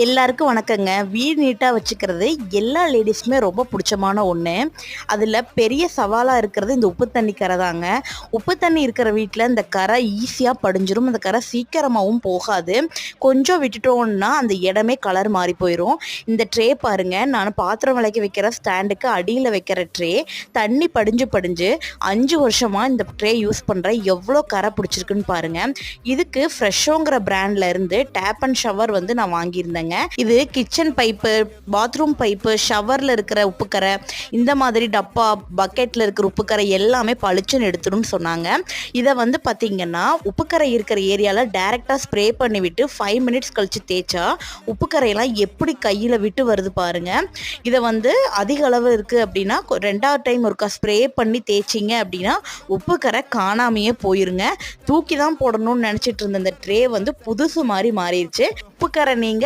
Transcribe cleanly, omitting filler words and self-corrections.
எல்லாருக்கும் வணக்கங்க. வீடு நீட்டாக வச்சுக்கிறது எல்லா லேடிஸ்க்குமே ரொம்ப பிடிச்சமான ஒன்று. அதில் பெரிய சவாலாக இருக்கிறது இந்த உப்பு தண்ணி கரை தாங்க. உப்பு தண்ணி இருக்கிற வீட்டில் இந்த கரை ஈஸியாக படிஞ்சிரும். அந்த கரை சீக்கிரமாகவும் போகாது. கொஞ்சம் விட்டுட்டோம்னா அந்த இடமே கலர் மாறி போயிடும். இந்த ட்ரே பாருங்கள், நான் பாத்திரம் விளக்கி வைக்கிற ஸ்டாண்டுக்கு அடியில் வைக்கிற ட்ரே தண்ணி படிஞ்சு 5 வருஷமாக இந்த ட்ரே யூஸ் பண்ணுறேன். எவ்வளோ கரை பிடிச்சிருக்குன்னு பாருங்கள். இதுக்கு ஃப்ரெஷ்ஷோங்கிற பிராண்டில் இருந்து டேப் அண்ட் ஷவர் வந்து நான் வாங்கியிருந்தேங்க. இது கிச்சன் பைப்பு, பாத்ரூம் பைப்பு, ஷவர்ல இருக்கிற உப்புக்கரை, இந்த மாதிரி டப்பா பக்கெட்ல இருக்கிற உப்புக்கரை எல்லாமே பளிச்சுன்னு எடுத்துடும் சொன்னாங்க. இதை வந்து பார்த்தீங்கன்னா உப்புக்கரை இருக்கிற ஏரியாவில் டைரெக்டாக ஸ்ப்ரே பண்ணி விட்டு 5 மினிட்ஸ் கழிச்சு தேய்ச்சா உப்புக்கரையெல்லாம் எப்படி கையில் விட்டு வருது பாருங்க. இதை வந்து அதிக அளவு இருக்குது அப்படின்னா 2வது டைம் ஒருக்கா ஸ்ப்ரே பண்ணி தேய்ச்சிங்க அப்படின்னா உப்புக்கரை காணாமையே போயிருங்க. தூக்கி தான் போடணும்னு நினச்சிட்டு இருந்த இந்த ட்ரே வந்து புதுசு மாதிரி மாறிடுச்சு. உப்புக்கரை நீங்க